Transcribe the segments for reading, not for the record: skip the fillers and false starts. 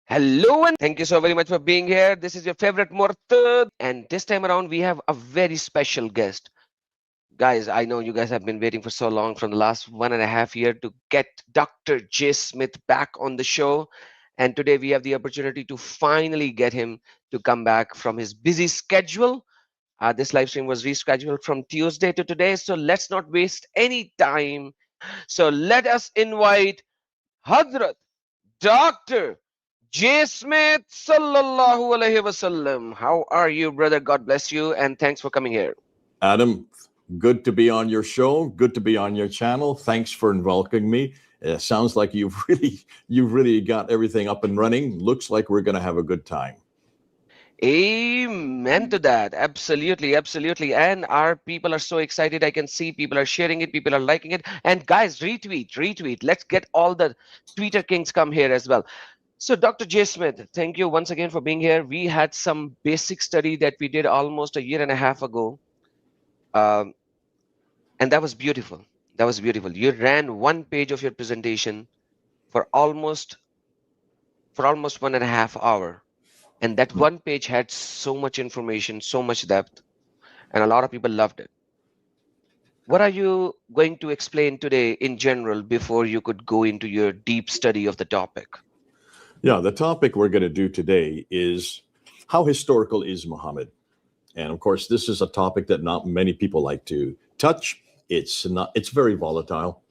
Hello and thank you so very much for being here. This is your favorite Murtad, and this time around we have a very special guest. Guys, I know you guys have been waiting for so long from the last 1.5 year to get Dr. J. Smith back on the show. And today we have the opportunity to finally get him to come back from his busy schedule. This live stream was rescheduled from Tuesday to today, so let's not waste any time. So let us invite Hadrat Dr. J. Smith, sallallahu alaihi wasallam. How are you, brother? God bless you, and thanks for coming here. Adam, good to be on your show. Good to be on your channel. Thanks for welcoming me. It sounds like you've really got everything up and running. Looks like we're going to have a good time. Amen to that. Absolutely, absolutely. And our people are so excited. I can see people are sharing it, people are liking it. And guys, retweet, retweet. Let's get all the Twitter kings come here as well. So, Dr. J. Smith, thank you once again for being here. We had some basic study that we did almost a year and a half ago. Um, and that was beautiful. That was beautiful. You ran one page of your presentation for almost 1.5 hours. And that one page had so much information, so much depth, and a lot of people loved it. What are you going to explain today in general before you could go into your deep study of the topic? Yeah, the topic we're going to do today is how historical is Muhammad? And of course, this is a topic that not many people like to touch. It's very volatile.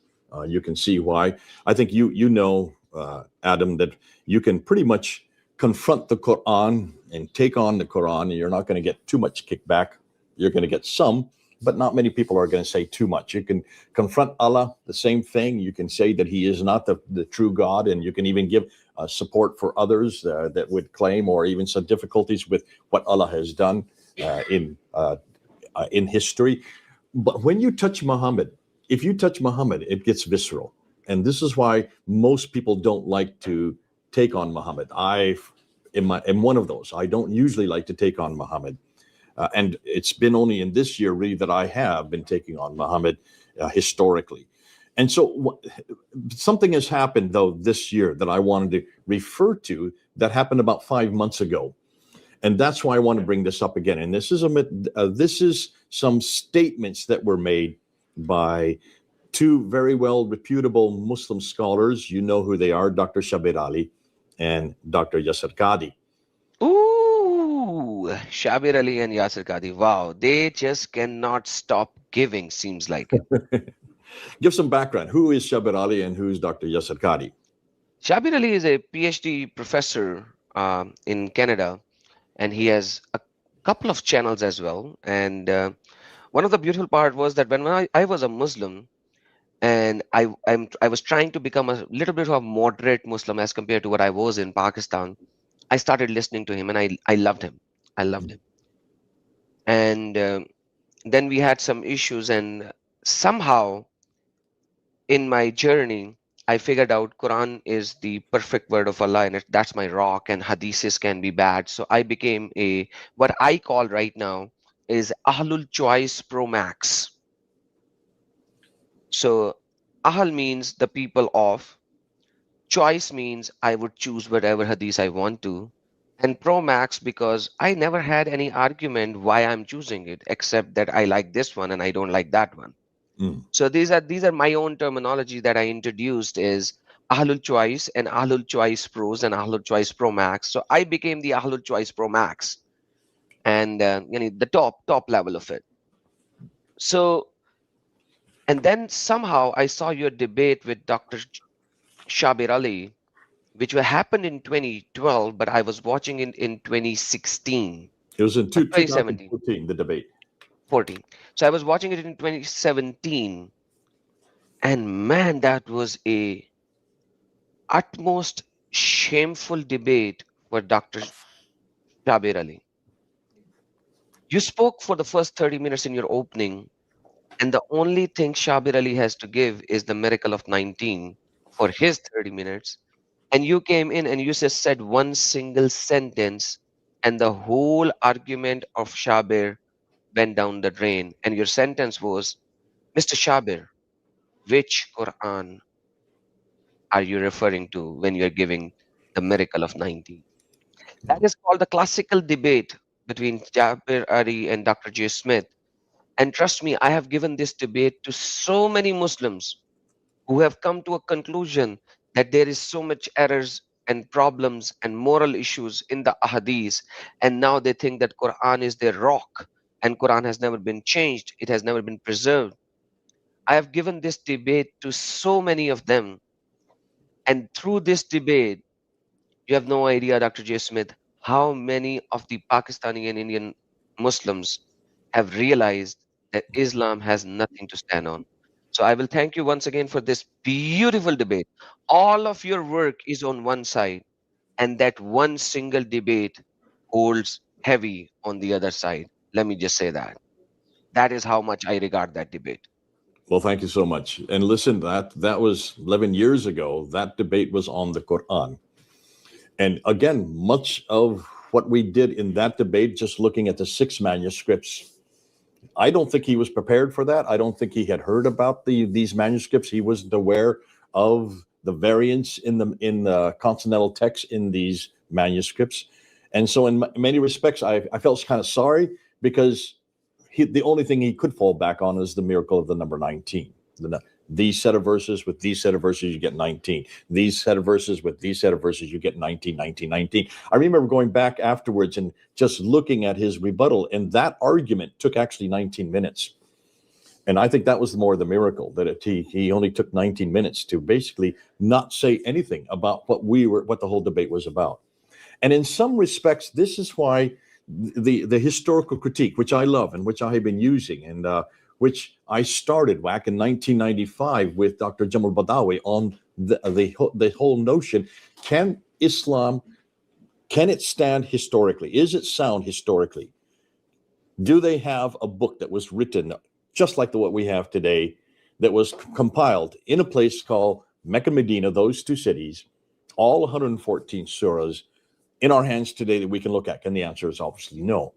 You can see why. I think Adam, that you can pretty much confront the Quran and take on the Quran, and you're not going to get too much kickback. You're going to get some, but not many people are going to say too much. You can confront Allah, the same thing. You can say that He is not the true God, and you can even give support for others that would claim, or even some difficulties with what Allah has done in history. But when you touch Muhammad, if you touch Muhammad, it gets visceral, and this is why most people don't like to take on Muhammad. I'm one of those. I don't usually like to take on Muhammad, and it's been only in this year really that I have been taking on Muhammad historically. And so something has happened though this year that I wanted to refer to that happened about 5 months ago. And that's why I want to bring this up again. And this is some statements that were made by two very well reputable Muslim scholars. You know who they are, Dr. Shabir Ali and Dr. Yasir Qadhi. Ooh, Shabir Ali and Yasir Qadhi. Wow, they just cannot stop giving, seems like. Give some background. Who is Shabir Ali and who is Dr. Yasir Qadhi? Shabir Ali is a PhD professor in Canada, and he has a couple of channels as well. And one of the beautiful part was that when I was a Muslim, and I was trying to become a little bit of a moderate Muslim as compared to what I was in Pakistan. I started listening to him, and I loved him. I loved him. And then we had some issues, and somehow in my journey, I figured out Quran is the perfect word of Allah, and that's my rock, and hadiths can be bad. So I became what I call right now is Ahlul Choice Pro Max. So Ahl means the people of, choice means I would choose whatever hadith I want to, and Pro Max because I never had any argument why I'm choosing it, except that I like this one and I don't like that one. So these are my own terminology that I introduced is Ahlul Choice and Ahlul Choice Pros and Ahlul Choice Pro Max. So I became the Ahlul Choice Pro Max, and the top level of it. So and then somehow I saw your debate with Dr. Shabir Ali, which happened in 2012, but I was watching it in 2016. It was in 2017, 2014, the debate. 14. So I was watching it in 2017, and man, that was a utmost shameful debate for Dr. Shabir Ali. You spoke for the first 30 minutes in your opening, and the only thing Shabir Ali has to give is the miracle of 19 for his 30 minutes. And you came in and you just said one single sentence, and the whole argument of Shabir went down the drain. And your sentence was, Mr. Shabir, which Quran are you referring to when you're giving the miracle of 19. That is called the classical debate between Jabir Ali and Dr. J. Smith. And trust me, I have given this debate to so many Muslims who have come to a conclusion that there is so much errors and problems and moral issues in the ahadith, and now they think that Quran is their rock, and Quran has never been changed, it has never been preserved. I have given this debate to so many of them, and through this debate, you have no idea, Dr. J. Smith, how many of the Pakistani and Indian Muslims have realized that Islam has nothing to stand on. So I will thank you once again for this beautiful debate. All of your work is on one side, and that one single debate holds heavy on the other side. Let me just say that. That is how much I regard that debate. Well, thank you so much. And listen, that was 11 years ago. That debate was on the Quran. And again, much of what we did in that debate, just looking at the 6 manuscripts, I don't think he was prepared for that. I don't think he had heard about these manuscripts. He wasn't aware of the variants in the consonantal text in these manuscripts. And so in many respects, I felt kind of sorry, because the only thing he could fall back on is the miracle of the number 19. These set of verses with these set of verses, you get 19. These set of verses with these set of verses, you get 19, 19, 19. I remember going back afterwards and just looking at his rebuttal, and that argument took actually 19 minutes. And I think that was more the miracle, that he only took 19 minutes to basically not say anything about what the whole debate was about. And in some respects, this is why the historical critique, which I love and which I have been using, and which I started back in 1995 with Dr. Jamal Badawi on the whole notion: can Islam, can it stand historically? Is it sound historically? Do they have a book that was written just like what we have today, that was compiled in a place called Mecca, Medina, those 2 cities, all 114 surahs in our hands today that we can look at? And the answer is obviously no.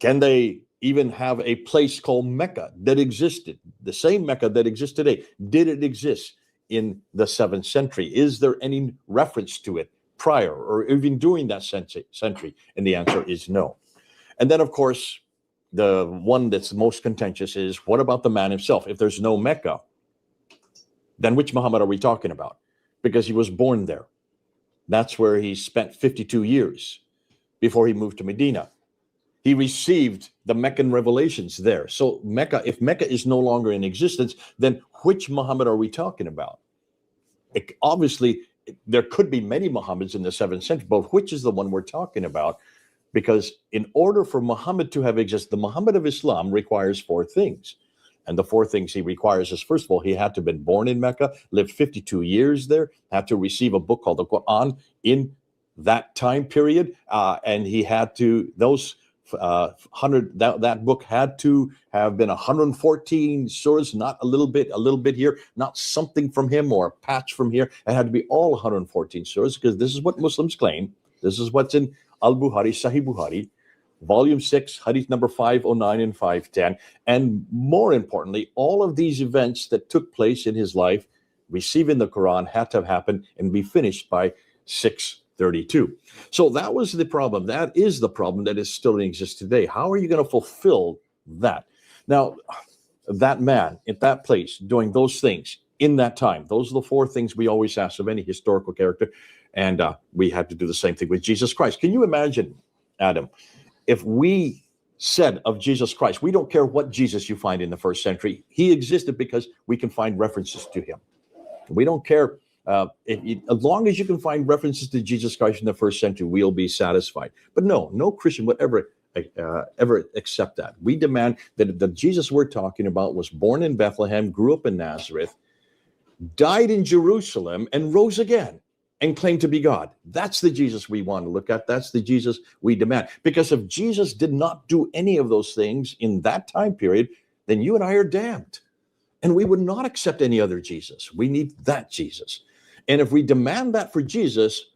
Can they even have a place called Mecca that existed, the same Mecca that exists today? Did it exist in the 7th century? Is there any reference to it prior or even during that century? And the answer is no. And then, of course, the one that's most contentious is, what about the man himself? If there's no Mecca, then which Muhammad are we talking about? Because he was born there. That's where he spent 52 years before he moved to Medina. He received the Meccan revelations there. So Mecca, if Mecca is no longer in existence, then which Muhammad are we talking about? Obviously, there could be many Muhammads in the 7th century, but which is the one we're talking about? Because in order for Muhammad to have existed, the Muhammad of Islam requires 4 things. And the 4 things he requires is, first of all, he had to have been born in Mecca, lived 52 years there, had to receive a book called the Quran in that time period, and he had to, those that book had to have been 114 surahs, not a little bit here, not something from him or a patch from here. It had to be all 114 surahs, because this is what Muslims claim. This is what's in Al-Bukhari, Sahih Bukhari, Volume 6, Hadith number 509 and 510. And more importantly, all of these events that took place in his life, receiving the Quran, had to have happened and be finished by 632. So that was the problem. That is the problem that is still exists today. How are you going to fulfill that? Now, that man at that place doing those things in that time, those are the 4 things we always ask of any historical character. And we had to do the same thing with Jesus Christ. Can you imagine, Adam, if we said of Jesus Christ, we don't care what Jesus you find in the 1st century, he existed because we can find references to him. We don't care. As long as you can find references to Jesus Christ in the 1st century, we'll be satisfied. But no Christian would ever accept that. We demand that the Jesus we're talking about was born in Bethlehem, grew up in Nazareth, died in Jerusalem, and rose again, and claimed to be God. That's the Jesus we want to look at. That's the Jesus we demand. Because if Jesus did not do any of those things in that time period, then you and I are damned. And we would not accept any other Jesus. We need that Jesus. And if we demand that for Jesus,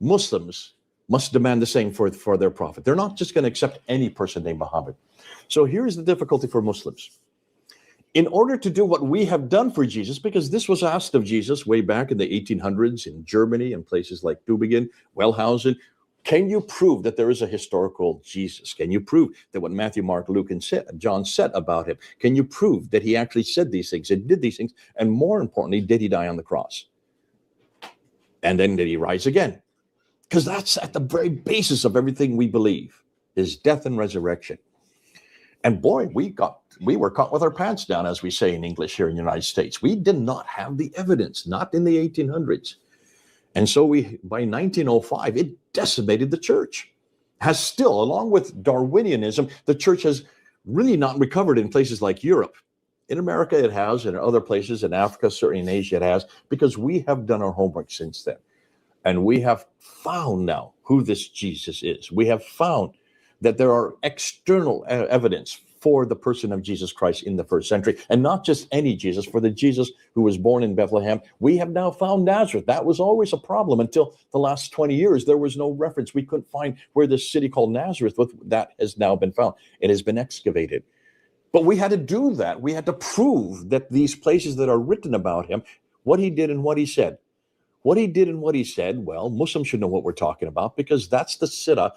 Muslims must demand the same for their prophet. They're not just going to accept any person named Muhammad. So here's the difficulty for Muslims. in order to do what we have done for Jesus, because this was asked of Jesus way back in the 1800s in Germany and places like Tübingen, Wellhausen. Can you prove that there is a historical Jesus? Can you prove that what Matthew, Mark, Luke, and John said about him? Can you prove that he actually said these things and did these things? And more importantly, did he die on the cross? And then did he rise again? Because that's at the very basis of everything we believe, his death and resurrection. And boy, we were caught with our pants down, as we say in English here in the United States. We did not have the evidence, not in the 1800s. And so by 1905, it decimated the church. Has still, along with Darwinianism, the church has really not recovered in places like Europe. In America, it has, and in other places, in Africa, certainly in Asia, it has, because we have done our homework since then. And we have found now who this Jesus is. We have found that there are external evidence for the person of Jesus Christ in the first century, and not just any Jesus, for the Jesus who was born in Bethlehem. We have now found Nazareth. That was always a problem until the last 20 years. There was no reference. We couldn't find where this city called Nazareth, that has now been found. It has been excavated. But we had to do that. We had to prove that these places that are written about him, what he did and what he said. What he did and what he said, well, Muslims should know what we're talking about, because that's the siddha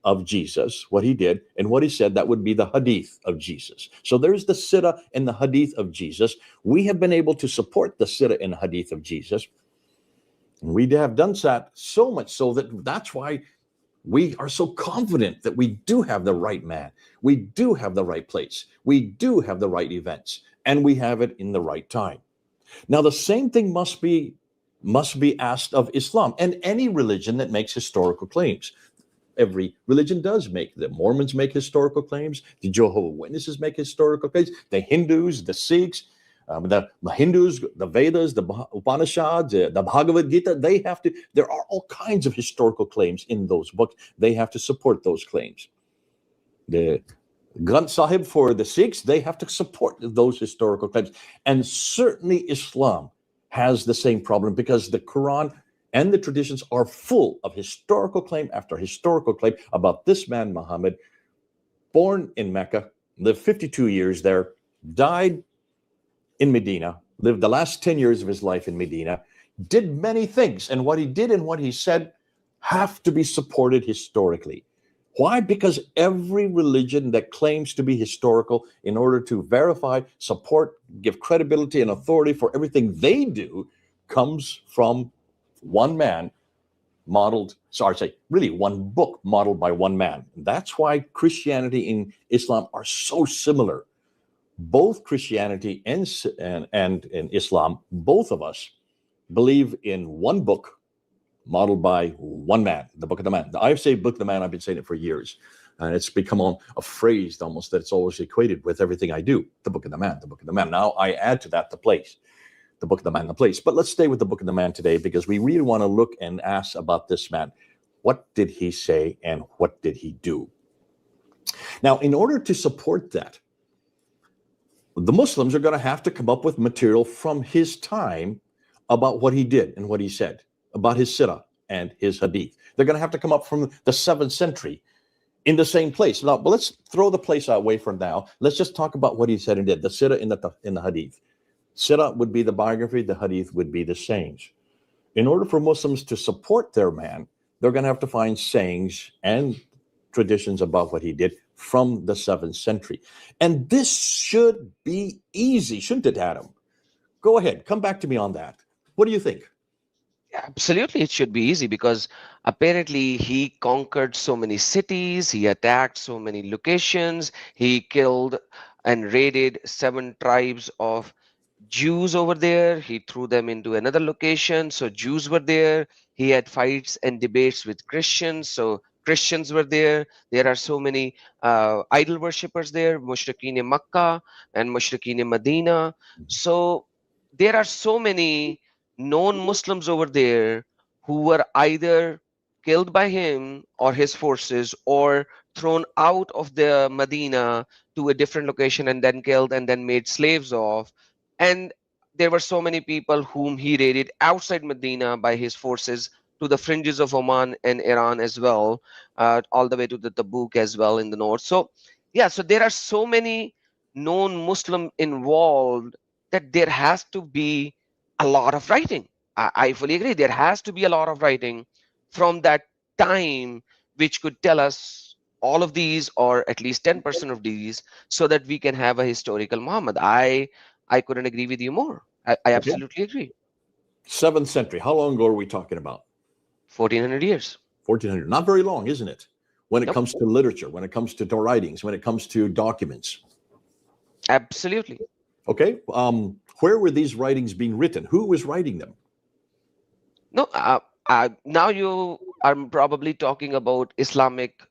of Jesus, what he did and what he said. That would be the hadith of Jesus. So there's the siddha and the hadith of Jesus. We have been able to support the siddha and hadith of Jesus. And we have done that so much so that that's why we are so confident that we do have the right man. We do have the right place. We do have the right events, and we have it in the right time. Now, the same thing must be asked of Islam and any religion that makes historical claims. Every religion does make. The Mormons make historical claims. The Jehovah's Witnesses make historical claims. The Hindus, the Sikhs, the Hindus, the Vedas, the Upanishads, the Bhagavad Gita, there are all kinds of historical claims in those books. They have to support those claims. The Granth Sahib for the Sikhs, they have to support those historical claims. And certainly Islam has the same problem, because the Quran and the traditions are full of historical claim after historical claim about this man, Muhammad, born in Mecca, lived 52 years there, died in Medina, lived the last 10 years of his life in Medina, did many things. And what he did and what he said have to be supported historically. Why? Because every religion that claims to be historical, in order to verify, support, give credibility and authority for everything they do, comes from one man really one book modeled by one man. That's why Christianity and Islam are so similar. Both Christianity and Islam, both of us believe in one book modeled by one man, the Book of the Man. I say Book of the Man, I've been saying it for years. And it's become a phrase almost that it's always equated with everything I do. The Book of the Man, the Book of the Man. Now I add to that the place. The Book of the Man, the place. But let's stay with the Book of the Man today, because we really want to look and ask about this man. What did he say and what did he do? Now, in order to support that, the Muslims are going to have to come up with material from his time about what he did and what he said, about his siddha and his hadith. They're going to have to come up from the 7th century in the same place. Now, but let's throw the place away for now. Let's just talk about what he said and did, the siddha in the hadith. Siddha would be the biography, the hadith would be the sayings. In order for Muslims to support their man, they're going to have to find sayings and traditions about what he did from the 7th century. And this should be easy, shouldn't it, Adam? Go ahead, come back to me on that. What do you think? Absolutely, it should be easy, because apparently he conquered so many cities, he attacked so many locations, he killed and raided 7 tribes of Jews over there. He threw them into another location, so Jews were there. He had fights and debates with Christians, so Christians were there. There are so many idol worshippers there, Mushrikeen in Makkah and Mushrikeen in Medina. So there are so many known Muslims over there who were either killed by him or his forces, or thrown out of the Medina to a different location and then killed and then made slaves of. And there were so many people whom he raided outside Medina by his forces to the fringes of Oman and Iran as well, all the way to the Tabuk as well in the north. So yeah, so there are so many non-Muslim involved, that there has to be a lot of writing. I fully agree. There has to be a lot of writing from that time, which could tell us all of these, or at least 10% of these, so that we can have a historical Muhammad. I couldn't agree with you more. I Okay. absolutely agree. 7th century. How long ago are we talking about? 1400 years. 1400. Not very long, isn't it? When it Nope. comes to literature, when it comes to writings, when it comes to documents. Absolutely. Okay. Where were these writings being written? Who was writing them? No, now you are probably talking about Islamic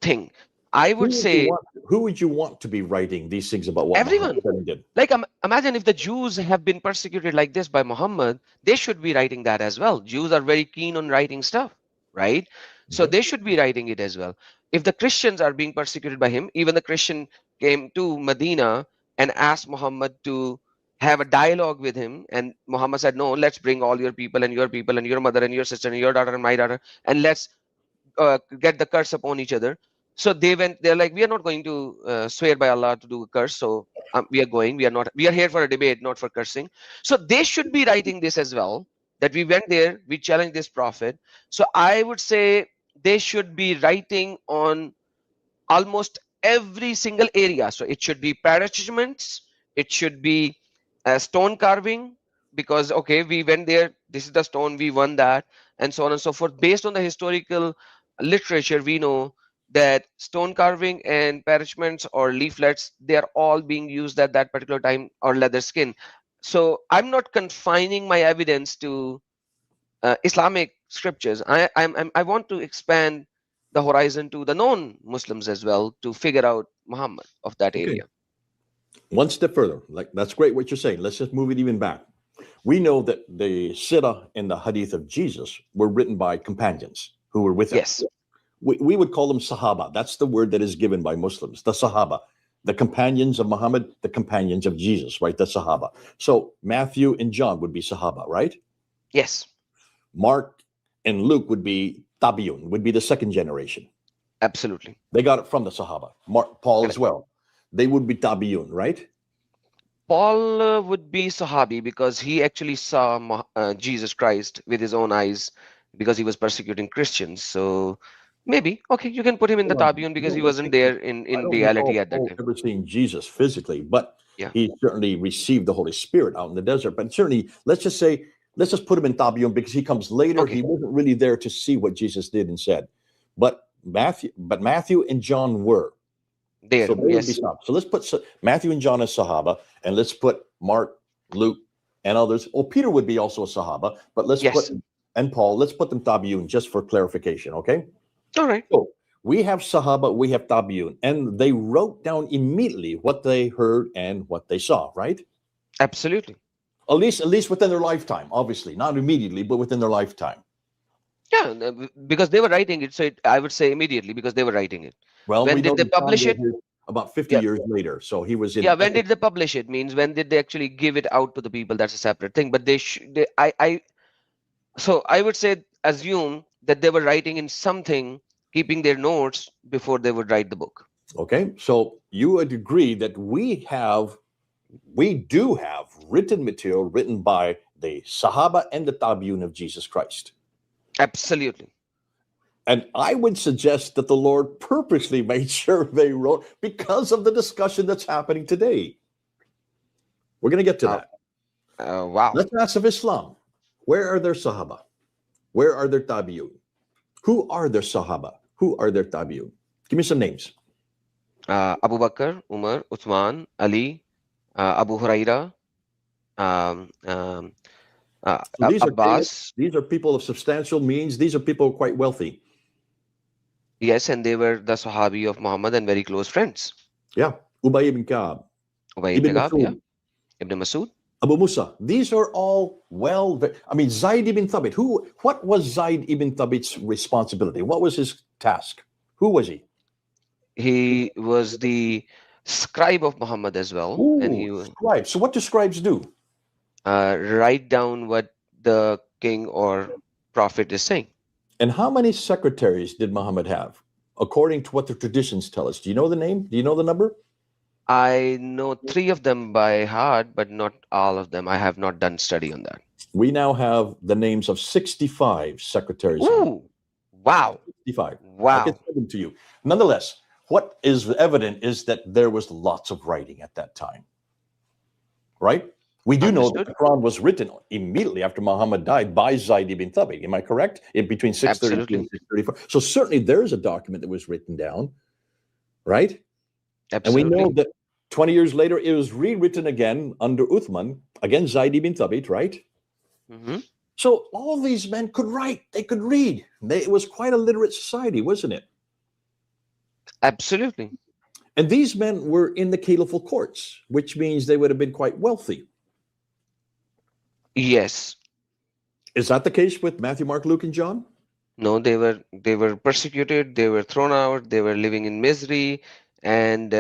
thing. I would say Who would you want to be writing these things about what everyone. Muhammad did? Like, imagine if the Jews have been persecuted like this by Muhammad, they should be writing that as well. Jews are very keen on writing stuff, right? So Okay. they should be writing it as well. If the Christians are being persecuted by him, even the Christian came to Medina and asked Muhammad to have a dialogue with him, and Muhammad said, no, let's bring all your people and your mother and your sister and your daughter and my daughter, and let's get the curse upon each other. So they went, they're like, we are not going to swear by Allah to do a curse. So we are here for a debate, not for cursing. So they should be writing this as well, that we went there, we challenged this prophet. So I would say they should be writing on almost every single area. So it should be parchments, it should be stone carving, because okay, we went there, this is the stone, we won that, and so on and so forth. Based on the historical literature, we know that stone carving and parchments or leaflets, they are all being used at that particular time, or leather skin. So I'm not confining my evidence to Islamic scriptures. I want to expand the horizon to the non-Muslims as well, to figure out Muhammad of that Okay. area. One step further. Like, that's great what you're saying. Let's just move it even back. We know that the Sirah and the Hadith of Jesus were written by companions who were with him. Yes, We would call them Sahaba. That's the word that is given by Muslims, the Sahaba, the companions of Muhammad, the companions of Jesus, right? The Sahaba. So Matthew and John would be Sahaba, right? yes, Mark and Luke would be Tabi'un, would be the second generation. absolutely. They got it from the Sahaba. Paul as Correct. well. They would be Tabi'un, right? Paul would be Sahabi, because he actually saw Jesus Christ with his own eyes, because he was persecuting Christians. So maybe, okay, you can put him in the Tabiun, because he wasn't there I in don't reality recall at that Paul time. ever seeing Jesus physically, but Yeah. he certainly received the Holy Spirit out in the desert. But certainly, let's just put him in Tabi'un because he comes later. Okay. He wasn't really there to see what Jesus did and said. But Matthew and John were. There, So they would be yes, Sahaba. So let's put Matthew and John as Sahaba, and let's put Mark, Luke, and others. Oh, Peter would be also a Sahaba, but let's yes. and Paul, let's put them Tabi'un just for clarification, okay? All right. So we have Sahaba, we have Tabi'un, and they wrote down immediately what they heard and what they saw, right? Absolutely. At least within their lifetime, obviously, not immediately, but within their lifetime. Yeah, because they were writing it. So I would say immediately, because they were writing it. Well, When we did know they that John publish was it? here about 50 Yeah. years later, so he was in. Yeah, when did they publish it? Means when did they actually give it out to the people? That's a separate thing. But so I would say, assume that they were writing in something, keeping their notes before they would write the book. Okay, so you would agree that we do have written material written by the Sahaba and the Tabi'un of Jesus Christ. Absolutely. And I would suggest that the Lord purposely made sure they wrote because of the discussion that's happening today. We're going to get to that. Wow. Let's ask of Islam. Where are their Sahaba? Where are their Tabi'un? Who are their Sahaba? Who are their Tabi'un? Give me some names. Abu Bakr, Umar, Uthman, Ali, Abu Huraira, So these Abbas. these are people of substantial means. These are people quite wealthy. Yes, and they were the Sahabi of Muhammad and very close friends. Yeah. Ubay ibn Ka'ab, Ubay Ibn ibn Ka'ab, yeah. Mas'ud, Ibn Masud. Abu Musa. These are all Zaid ibn Thabit. What was Zaid ibn Thabit's responsibility? What was his task? Who was he? He was the scribe of Muhammad as well, and he would Scribes. So what do scribes do? write down what the king or prophet is saying. And how many secretaries did Muhammad have? According to what the traditions tell us. Do you know the name? Do you know the number? I know three of them by heart, but not all of them. I have not done study on that. We now have the names of 65 secretaries of Ooh, wow, 65. I can wow. send them to you. Nonetheless, what is evident is that there was lots of writing at that time, right? We do know that Understood? the Quran was written immediately after Muhammad died by Zayd ibn Thabit. Am I correct? In between 632 and Absolutely, 634. So certainly there is a document that was written down, right? And we know absolutely. that 20 years later, it was rewritten again under Uthman, again Zayd ibn Thabit, right? Hmm. So all these men could write, they could read. It was quite a literate society, wasn't it? Absolutely. And these men were in the caliphal courts, which means they would have been quite wealthy. Yes. Is that the case with Matthew, Mark, Luke, and John? No, they were persecuted, they were thrown out, they were living in misery, and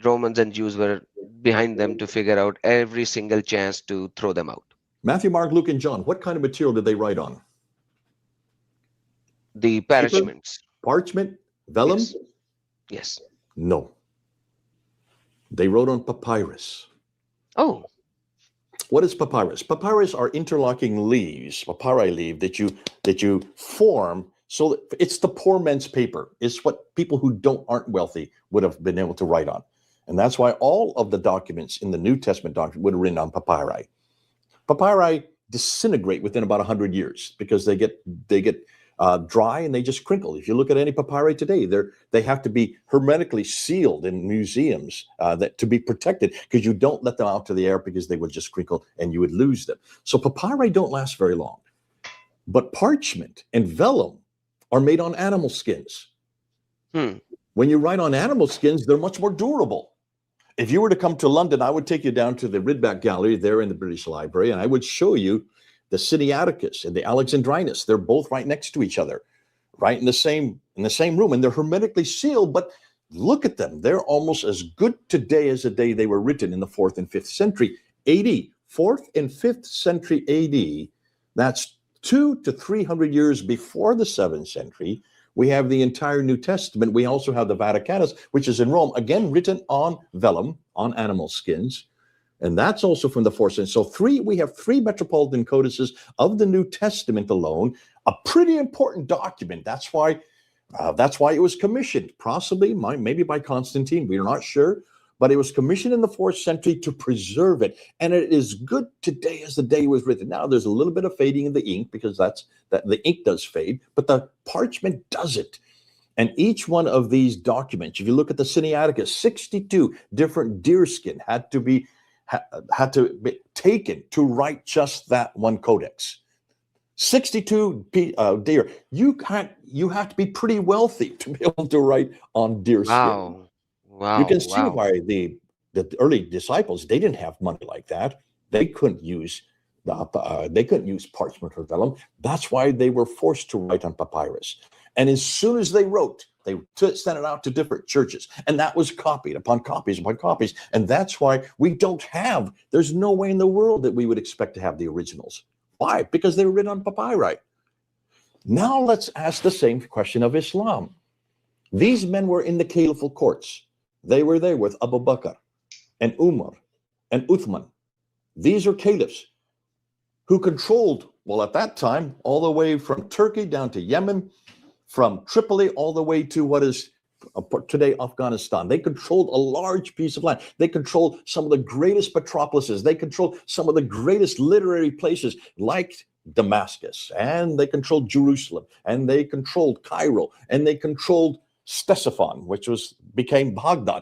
Romans and Jews were behind them to figure out every single chance to throw them out. Matthew, Mark, Luke, and John, what kind of material did they write on? The Paper, parchments. parchment, vellum? Yes. Yes. No. They wrote on papyrus. Oh, What is papyrus? Papyrus are interlocking leaves, papyri leaf that you form so that it's the poor man's paper. It's what people who aren't wealthy would have been able to write on. And that's why all of the documents in the New Testament document would have written on papyri. Papyri disintegrate within about 100 years because they get dry and they just crinkle. If you look at any papyri today, they have to be hermetically sealed in museums that to be protected because you don't let them out to the air because they would just crinkle and you would lose them. So papyri don't last very long. But parchment and vellum are made on animal skins. hmm. When you write on animal skins, they're much more durable. If you were to come to London, I would take you down to the Ridback Gallery there in the British Library, and I would show you the Sinaiticus and the Alexandrinus. They're both right next to each other, right in the same room, and they're hermetically sealed. But look at them; they're almost as good today as the day they were written in the 4th and 5th century AD. 4th and 5th century AD. That's 200 to 300 years before the 7th century. We have the entire New Testament. We also have the Vaticanus, which is in Rome, again written on vellum, on animal skins. And that's also from the 4th century. So we have three metropolitan codices of the New Testament alone, a pretty important document. That's why it was commissioned, possibly, maybe by Constantine. We're not sure. But it was commissioned in the 4th century to preserve it. And it is good today as the day was written. Now, there's a little bit of fading in the ink because that the ink does fade, but the parchment doesn't. And each one of these documents, if you look at the Sinaiticus, 62 different deerskin had to be taken to write just that one codex. 62 deer. You have to be pretty wealthy to be able to write on deerskin. Wow. You Wow. can see Wow. why the early disciples, they didn't have money like that. They couldn't use parchment or vellum. That's why they were forced to write on papyrus. And as soon as they wrote, they sent it out to different churches, and that was copied upon copies upon copies. And that's why there's no way in the world that we would expect to have the originals. Why? Because they were written on papyri. Now let's ask the same question of Islam. These men were in the caliphal courts. They were there with Abu Bakr and Umar and Uthman. These are caliphs who controlled, well, at that time, all the way from Turkey down to Yemen, from Tripoli all the way to what is today Afghanistan. They controlled a large piece of land. They controlled some of the greatest metropolises. They controlled some of the greatest literary places like Damascus, and they controlled Jerusalem, and they controlled Cairo, and they controlled Ctesiphon, which became Baghdad.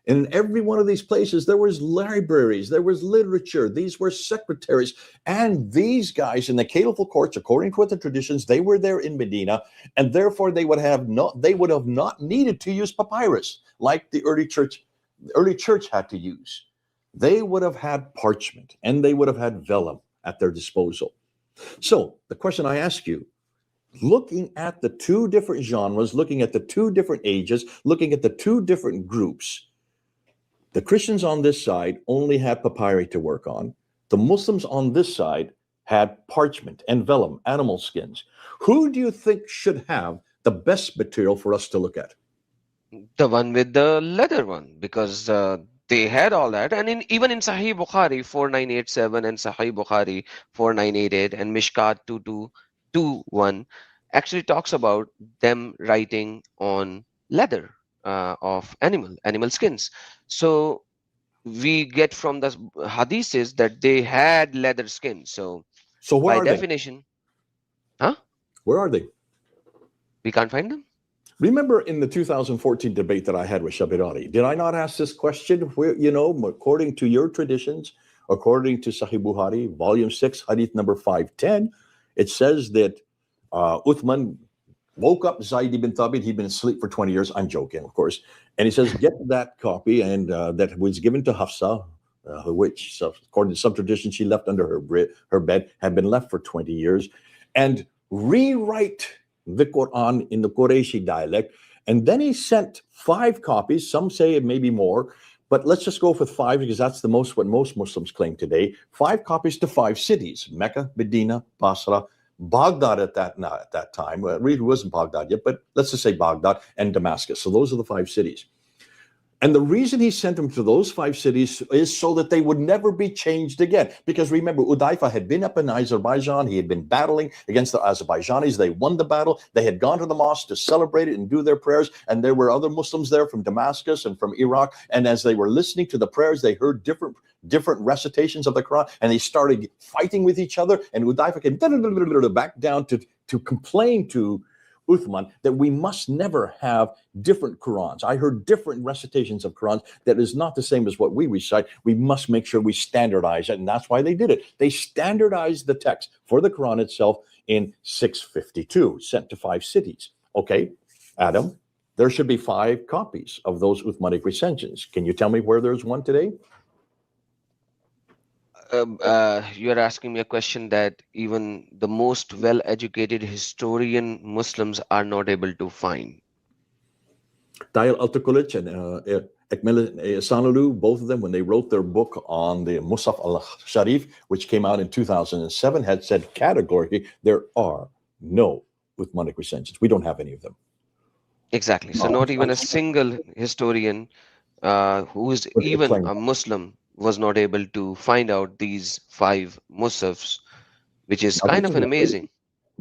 And in every one of these places, there was libraries, there was literature, these were secretaries. And these guys in the caliphal courts, according to what the traditions, they were there in Medina, and therefore they would have not needed to use papyrus like the early church had to use. They would have had parchment and they would have had vellum at their disposal. So the question I ask you, looking at the two different genres, looking at the two different ages, looking at the two different groups, the Christians on this side only had papyri to work on. The Muslims on this side had parchment and vellum, animal skins. Who do you think should have the best material for us to look at? The one with the leather one, because They had all that, and even in Sahih Bukhari 4987 and Sahih Bukhari 4988 and Mishkat 2221 actually talks about them writing on leather of animal skins. So we get from the hadiths that they had leather skin. So So where by are they? definition, huh? Where are they? We can't find them. Remember in the 2014 debate that I had with Shabirani, did I not ask this question? Where, according to your traditions, according to Sahih Bukhari, volume 6, hadith number 510, it says that Uthman woke up Zaid ibn Thabit. He'd been asleep for 20 years. I'm joking, of course. And he says, get that copy, and that was given to Hafsa, which, so according to some tradition, she left under her bed, had been left for 20 years, and rewrite the Quran in the Qurayshi dialect. And then he sent 5 copies. Some say it may be more, but let's just go with 5 because that's what most Muslims claim today. 5 copies to 5 cities: Mecca, Medina, Basra, Baghdad at that time. Well, it really wasn't Baghdad yet, but let's just say Baghdad, and Damascus. So those are the 5 cities. And the reason he sent them to those 5 cities is so that they would never be changed again. Because remember, Udaifa had been up in Azerbaijan. He had been battling against the Azerbaijanis. They won the battle. They had gone to the mosque to celebrate it and do their prayers. And there were other Muslims there from Damascus and from Iraq. And as they were listening to the prayers, they heard different recitations of the Quran. And they started fighting with each other. And Udaifa came back down to complain to Uthman that we must never have different Qurans. I heard different recitations of Qurans that is not the same as what we recite. We must make sure we standardize it, and that's why they did it. They standardized the text for the Quran itself in 652, sent to 5 cities. Okay, Adam, there should be 5 copies of those Uthmanic recensions. Can you tell me where there's one today? You're asking me a question that even the most well-educated historian Muslims are not able to find. Tahir Altakulich and Ekmel Sanulu, both of them, when they wrote their book on the Musaf al-Sharif, which came out in 2007, had said categorically, there are no Uthmanic recensions. We don't have any of them. Exactly. So not even a single historian who is even a Muslim was not able to find out these 5 Musafs, which is kind of an amazing.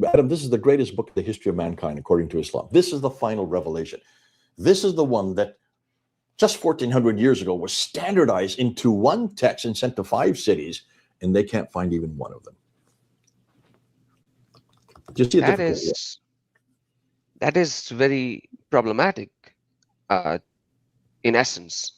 Adam, this is the greatest book in the history of mankind, according to Islam. This is the final revelation. This is the one that just 1,400 years ago was standardized into one text and sent to 5 cities, and they can't find even one of them. Do you see that is very problematic in essence.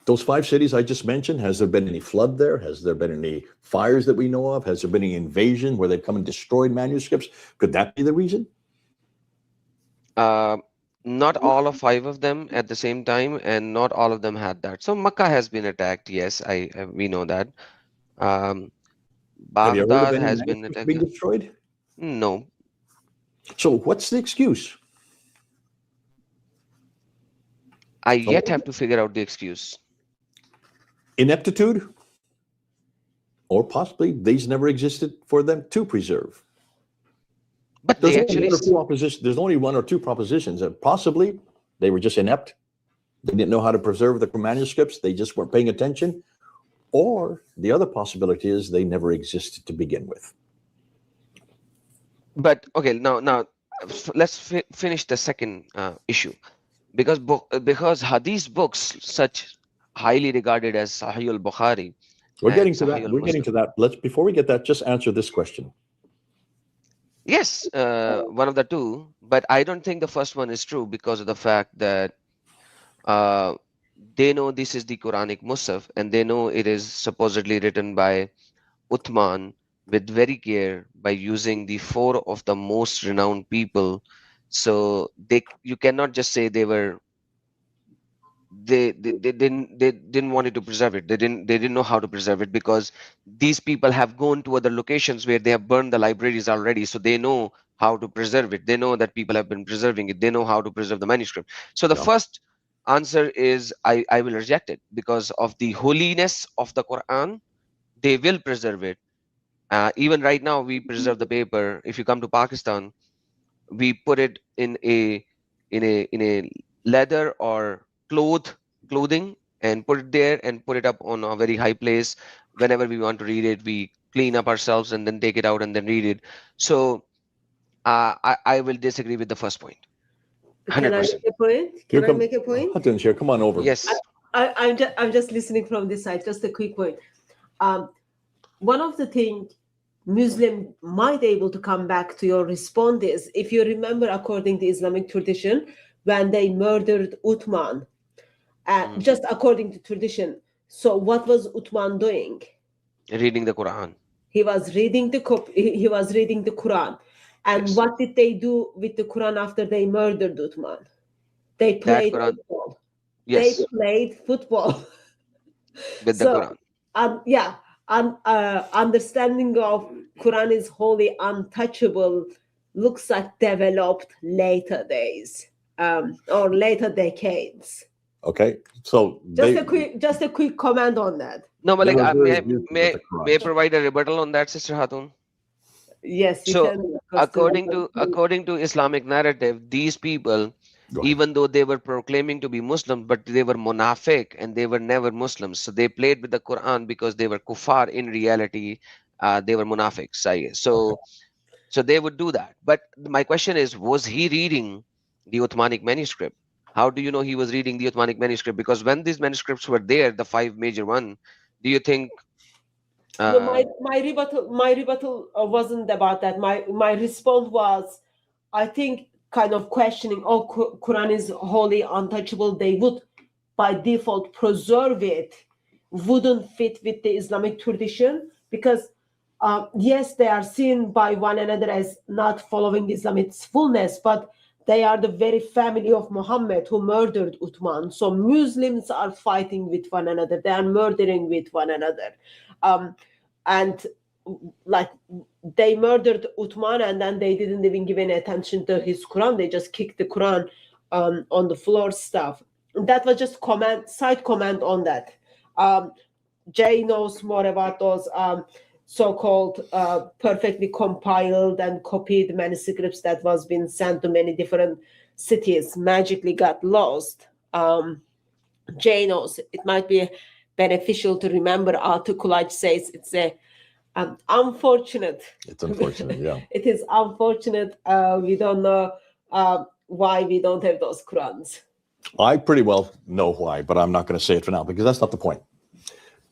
Those 5 cities I just mentioned, has there been any flood there? Has there been any fires that we know of? Has there been any invasion where they've come and destroyed manuscripts? Could that be the reason? Not all of 5 of them at the same time, and not all of them had that. So Makkah has been attacked. Yes, we know that. Baghdad has been attacked. Being destroyed? No. So what's the excuse? I yet have to figure out the excuse. Ineptitude? Or possibly these never existed for them to preserve. But there's only 1 or 2 propositions. Possibly they were just inept. They didn't know how to preserve the manuscripts. They just weren't paying attention. Or the other possibility is they never existed to begin with. But okay, now let's finish the second issue, because hadith books, such highly regarded as Sahih al-Bukhari. We're getting to that. We're getting to that. Before we get that, just answer this question. Yes, one of the 2, but I don't think the first one is true because of the fact that they know this is the Quranic Musaf, and they know it is supposedly written by Uthman with very care by using the 4 of the most renowned people. So you cannot just say they didn't want to preserve it. They didn't know how to preserve it, because these people have gone to other locations where they have burned the libraries already. So they know how to preserve it. They know that people have been preserving it. They know how to preserve the manuscript. So the first answer is I will reject it, because of the holiness of the Quran. They will preserve it. Even right now, we preserve the paper. If you come to Pakistan, we put it in a leather or clothing and put it there and put it up on a very high place. Whenever we want to read it, we clean up ourselves and then take it out and then read it. So I will disagree with the first point, Can I 100%. make a point? Here Can I come make a point? Hutton's here. Come on over. Yes. I'm just listening from this side. Just a quick point. One of the things Muslim might able to come back to your response is, if you remember, according to Islamic tradition, when they murdered Uthman, just according to tradition. So what was Uthman doing? Reading the Quran. He was reading he was reading the Quran. And Yes. what did they do with the Quran after they murdered Uthman? They played Quran- football. Yes, They played football. with the So, Quran. understanding of Quran is wholly untouchable looks like developed later days or later decades. Okay, so Just a quick comment on that. No, but They like, were very may abusive with may the Quran. may I provide a rebuttal on that, Sister Hatun? Yes, you So, can. because according to Islamic narrative, these people, Go ahead. even though they were proclaiming to be Muslim, but they were munafiq and they were never Muslims. So they played with the Quran because they were kuffar. In reality, they were munafiqs. So they would do that. But my question is, was he reading the Uthmanic manuscript? How do you know he was reading the Uthmanic manuscript? Because when these manuscripts were there, the five major one, do you think? No, my rebuttal wasn't about that. My response was, I think, kind of questioning. Oh, Quran is wholly untouchable. They would, by default, preserve it. Wouldn't fit with the Islamic tradition because, yes, they are seen by one another as not following Islam's fullness, but they are the very family of Muhammad who murdered Uthman. So Muslims are fighting with one another. They are murdering with one another. And like they murdered Uthman and then they didn't even give any attention to his Quran. They just kicked the Quran on the floor stuff. And that was just side comment on that. Jay knows more about those so-called perfectly compiled and copied manuscripts that was being sent to many different cities, magically got lost. Jay knows. It might be beneficial to remember. Articulate says it's unfortunate. It's unfortunate, yeah. It is unfortunate. We don't know why we don't have those Qurans. I pretty well know why, but I'm not going to say it for now because that's not the point.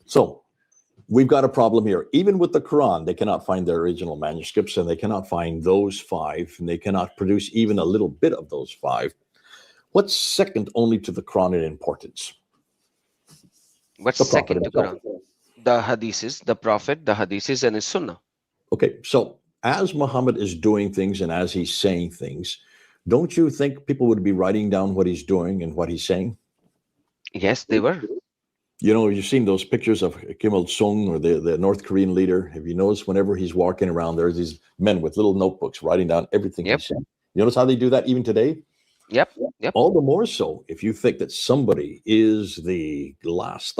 So we've got a problem here. Even with the Quran, they cannot find their original manuscripts and they cannot find those five, and they cannot produce even a little bit of those five. What's second only to the Quran in importance? What's The Prophet second to himself. Quran? The hadiths, the Prophet, the hadiths, and his Sunnah. Okay, so as Muhammad is doing things and as he's saying things, don't you think people would be writing down what he's doing and what he's saying? Yes, they were. You know, you've seen those pictures of Kim Il-sung or the North Korean leader. Have you noticed whenever he's walking around, there's these men with little notebooks writing down everything Yep. he's saying. You notice how they do that even today? Yep. All the more so if you think that somebody is the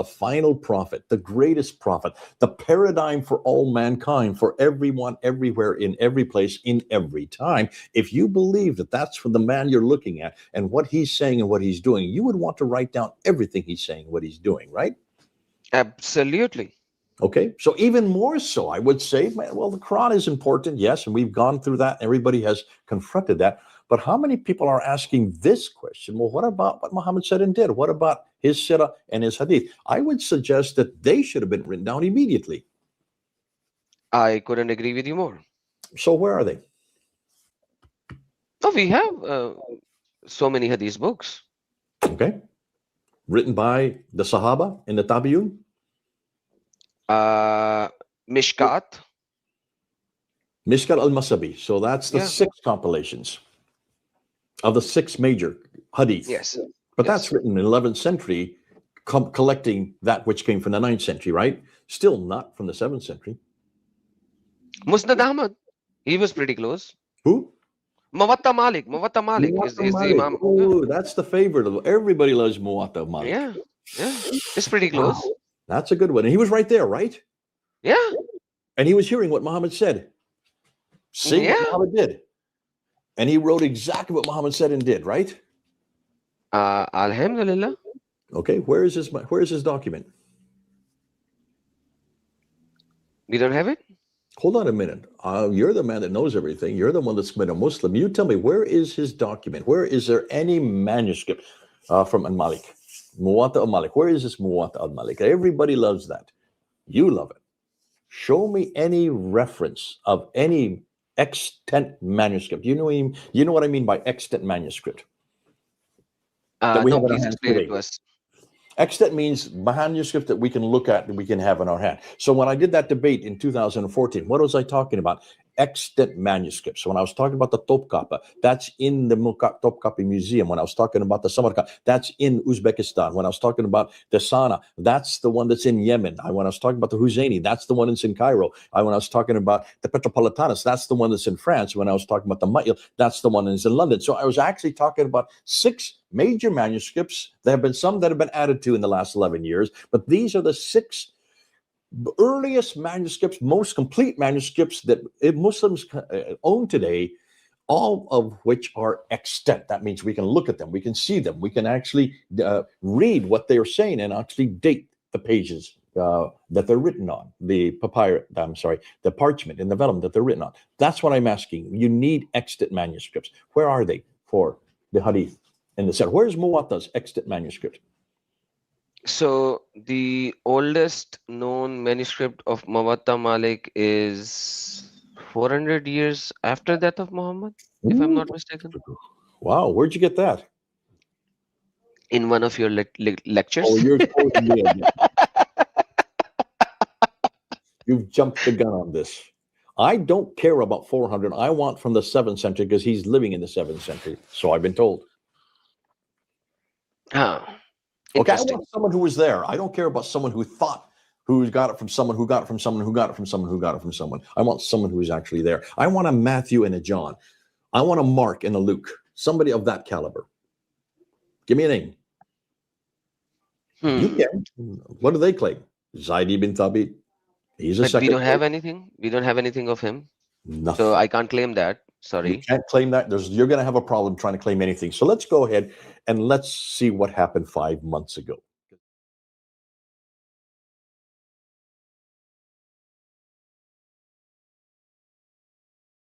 final prophet, the greatest prophet, the paradigm for all mankind, for everyone, everywhere, in every place, in every time. If you believe that that's the man you're looking at and what he's saying and what he's doing, you would want to write down everything he's saying, what he's doing, right? Absolutely. Okay, so even more so, I would say, well, the Quran is important, yes, and we've gone through that. Everybody has confronted that. But how many people are asking this question? Well, what about what Muhammad said and did? What about his sirah and his hadith? I would suggest that they should have been written down immediately. I couldn't agree with you more. So where are they? Oh, we have so many hadith books. Okay, written by the Sahaba and the Tabi'un. Mishkat. Mishkat al-Masabi. So that's the 6 compilations of the 6 major hadith. Yes. But Yes. that's written in the 11th century, collecting that which came from the 9th century, right? Still not from the 7th century. Musnad Ahmad. He was pretty close. Who? Muwatta Malik. Muwatta Malik is the Muwatta Imam. Malik. Oh, that's the favorite. Everybody loves Muwatta Malik. Yeah. It's pretty close. Wow. That's a good one. And he was right there, right? Yeah. And he was hearing what Muhammad said. Seeing what Yeah. Muhammad did. And he wrote exactly what Muhammad said and did, right? Alhamdulillah. Okay, where is his document? We don't have it? Hold on a minute. You're the man that knows everything. You're the one that's been a Muslim. You tell me, where is his document? Where is there any manuscript from Al-Malik? Muwatta al-Malik. Where is this Muwatta al-Malik? Everybody loves that. You love it. Show me any reference of any extant manuscript. You know what I mean by extant manuscript? That we No, have in our please hands explain it today. to us. Extant means manuscript that we can look at and we can have in our hand. So when I did that debate in 2014, what was I talking about? Extant manuscripts. So when I was talking about the Topkapi, that's in the Topkapi Museum. When I was talking about the Samarkand, that's in Uzbekistan. When I was talking about the Sana, that's the one that's in Yemen. When I was talking about the Husseini, that's the one that's in Cairo. When I was talking about the Petropolitanus, that's the one that's in France. When I was talking about the Ma'il, that's the one that's in London. So I was actually talking about 6 major manuscripts. There have been some that have been added to in the last 11 years, but these are the 6 earliest manuscripts, most complete manuscripts that Muslims own today, all of which are extant. That means we can look at them, we can see them, we can actually read what they're saying and actually date the pages that they're written on, the parchment in the vellum that they're written on. That's what I'm asking. You need extant manuscripts. Where are they for the hadith in the center? Where's Muwatta's extant manuscript? So the oldest known manuscript of Muwatta Malik is 400 years after that of Muhammad, if I'm not mistaken. Wow, where'd you get that? In one of your lectures. Oh, you're totally You've jumped the gun on this. I don't care about 400. I want from the 7th century because he's living in the 7th century. So I've been told. Okay, I want someone who was there. I don't care about someone who thought, who got it from someone, who got it from someone, who got it from someone, who got it from someone. I want someone who is actually there. I want a Matthew and a John. I want a Mark and a Luke. Somebody of that caliber. Give me a name. You can. What do they claim? Zaid ibn Thabit. He's a But second. we don't have anything. We don't have anything of him. Nothing. So I can't claim that. Sorry. You can't claim that. You're going to have a problem trying to claim anything. So let's go ahead and let's see what happened 5 months ago.